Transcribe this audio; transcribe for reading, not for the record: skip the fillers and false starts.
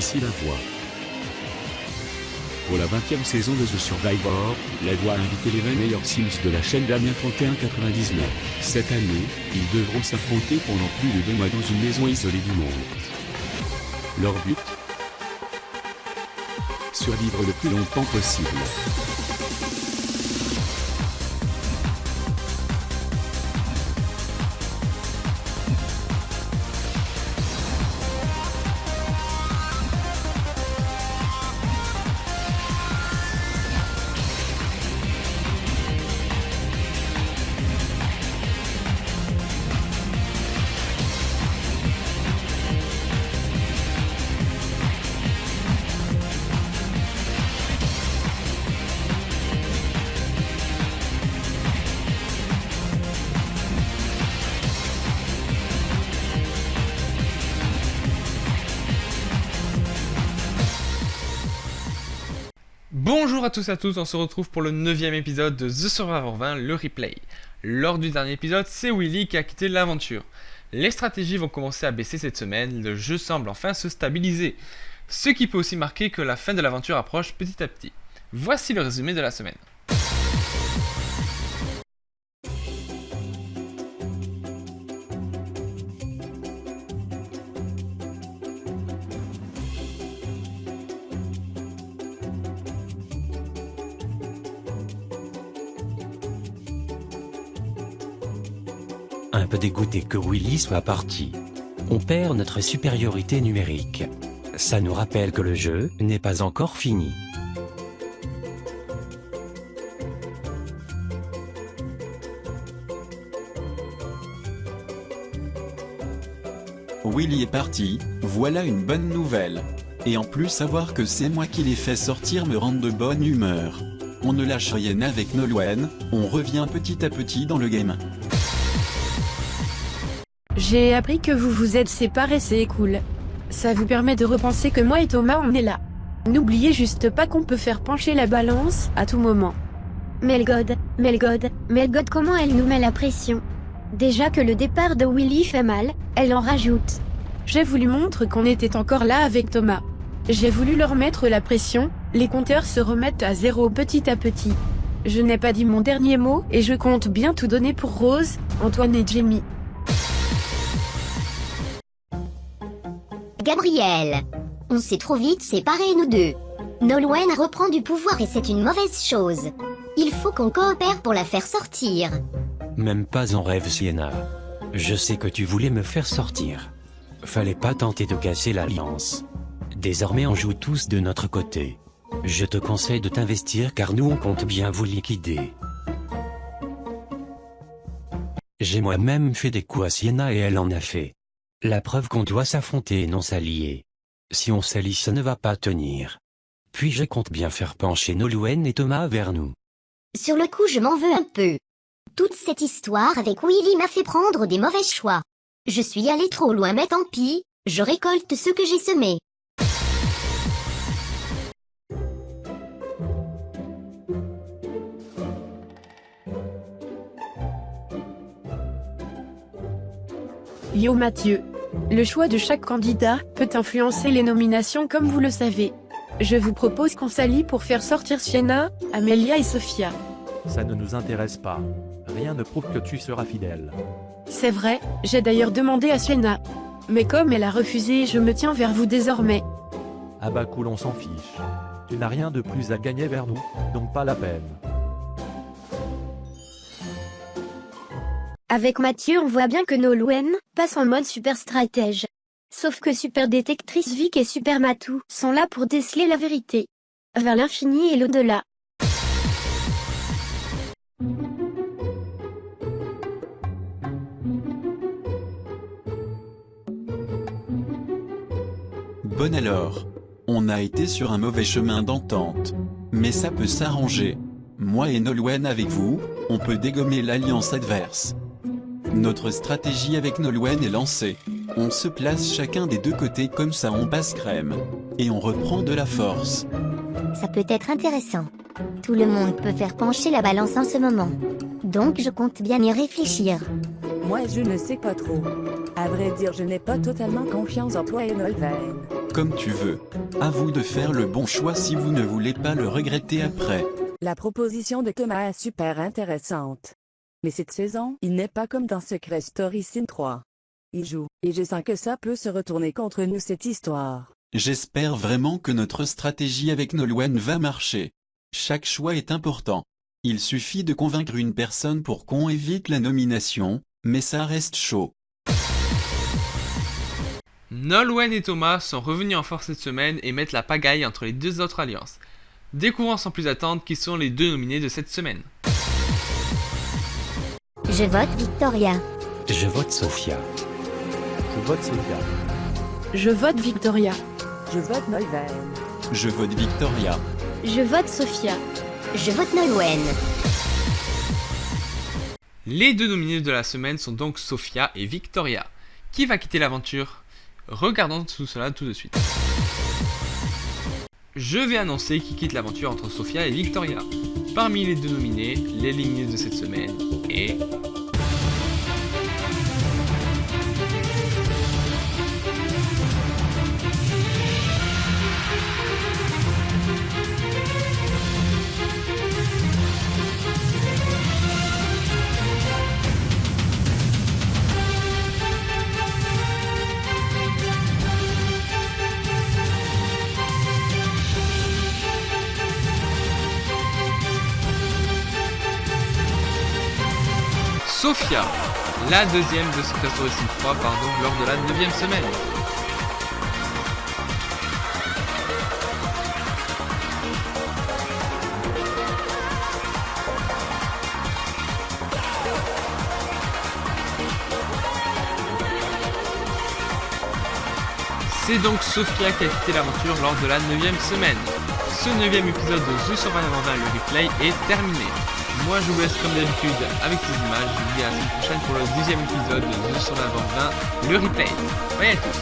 ici La Voix. Pour la 20e saison de The Survivor, La Voix a invité les 20 meilleurs Sims de la chaîne Damien 3199. Cette année, ils devront s'affronter pendant plus de 2 mois dans une maison isolée du monde. Leur but ? Survivre le plus longtemps possible. Bonjour à tous et à toutes, on se retrouve pour le 9ème épisode de The Survivor 20, le replay. Lors du dernier épisode, c'est Willy qui a quitté l'aventure. Les stratégies vont commencer à baisser cette semaine, le jeu semble enfin se stabiliser. Ce qui peut aussi marquer que la fin de l'aventure approche petit à petit. Voici le résumé de la semaine. Un peu dégoûté que Willy soit parti. On perd notre supériorité numérique. Ça nous rappelle que le jeu n'est pas encore fini. Willy est parti, voilà une bonne nouvelle. Et en plus savoir que c'est moi qui l'ai fait sortir me rend de bonne humeur. On ne lâche rien avec Nolwenn, on revient petit à petit dans le game. J'ai appris que vous vous êtes séparés, c'est cool. Ça vous permet de repenser que moi et Thomas on est là. N'oubliez juste pas qu'on peut faire pencher la balance à tout moment. Melgod, comment elle nous met la pression. Déjà que le départ de Willy fait mal, elle en rajoute. J'ai voulu montrer qu'on était encore là avec Thomas. J'ai voulu leur mettre la pression, les compteurs se remettent à zéro petit à petit. Je n'ai pas dit mon dernier mot et je compte bien tout donner pour Rose, Antoine et Jamie. Gabriel. On s'est trop vite séparés nous deux. Nolwenn reprend du pouvoir et c'est une mauvaise chose. Il faut qu'on coopère pour la faire sortir. Même pas en rêve, Sienna. Je sais que tu voulais me faire sortir. Fallait pas tenter de casser l'alliance. Désormais on joue tous de notre côté. Je te conseille de t'investir car nous on compte bien vous liquider. J'ai moi-même fait des coups à Sienna et elle en a fait. La preuve qu'on doit s'affronter et non s'allier. Si on s'allie ça ne va pas tenir. Puis je compte bien faire pencher Nolwenn et Thomas vers nous. Sur le coup je m'en veux un peu. Toute cette histoire avec Willy m'a fait prendre des mauvais choix. Je suis allé trop loin mais tant pis, je récolte ce que j'ai semé. Yo Mathieu. Le choix de chaque candidat peut influencer les nominations comme vous le savez. Je vous propose qu'on s'allie pour faire sortir Sienna, Amelia et Sophia. Ça ne nous intéresse pas. Rien ne prouve que tu seras fidèle. C'est vrai, j'ai d'ailleurs demandé à Sienna. Mais comme elle a refusé, je me tiens vers vous désormais. Ah bah cool, on s'en fiche. Tu n'as rien de plus à gagner vers nous, donc pas la peine. Avec Mathieu on voit bien que Nolwenn passe en mode super stratège. Sauf que super détectrice Vic et super Matou sont là pour déceler la vérité. Vers l'infini et l'au-delà. Bon alors. On a été sur un mauvais chemin d'entente. Mais ça peut s'arranger. Moi et Nolwenn avec vous, on peut dégommer l'alliance adverse. Notre stratégie avec Nolwenn est lancée. On se place chacun des deux côtés comme ça on passe crème. Et on reprend de la force. Ça peut être intéressant. Tout le monde peut faire pencher la balance en ce moment. Donc je compte bien y réfléchir. Moi je ne sais pas trop. À vrai dire je n'ai pas totalement confiance en toi et Nolwenn. Comme tu veux. À vous de faire le bon choix si vous ne voulez pas le regretter après. La proposition de Thomas est super intéressante. Mais cette saison, il n'est pas comme dans Secret Story Sin 3. Il joue, et je sens que ça peut se retourner contre nous cette histoire. J'espère vraiment que notre stratégie avec Nolwenn va marcher. Chaque choix est important. Il suffit de convaincre une personne pour qu'on évite la nomination, mais ça reste chaud. Nolwenn et Thomas sont revenus en force cette semaine et mettent la pagaille entre les deux autres alliances. Découvrons sans plus attendre qui sont les deux nominés de cette semaine. Je vote Victoria. Je vote Sophia. Je vote Sophia. Je vote Victoria. Je vote Nolwenn. Je vote Victoria. Je vote Sophia. Je vote Nolwenn. Les deux nominés de la semaine sont donc Sophia et Victoria. Qui va quitter l'aventure? Regardons tout cela tout de suite. Je vais annoncer qui quitte l'aventure entre Sophia et Victoria. Parmi les deux nominés, l'éliminée de cette semaine est... Sophia, la deuxième de Secret Story Sin 3, lors de la 9ème semaine. C'est donc Sophia qui a quitté l'aventure lors de la 9ème semaine. Ce 9ème épisode de The Survivor 20 le replay est terminé. Moi je vous laisse comme d'habitude avec ces images, je vous dis à la semaine prochaine pour le 10ème épisode de The Survivor 20 le replay. Bye à tous.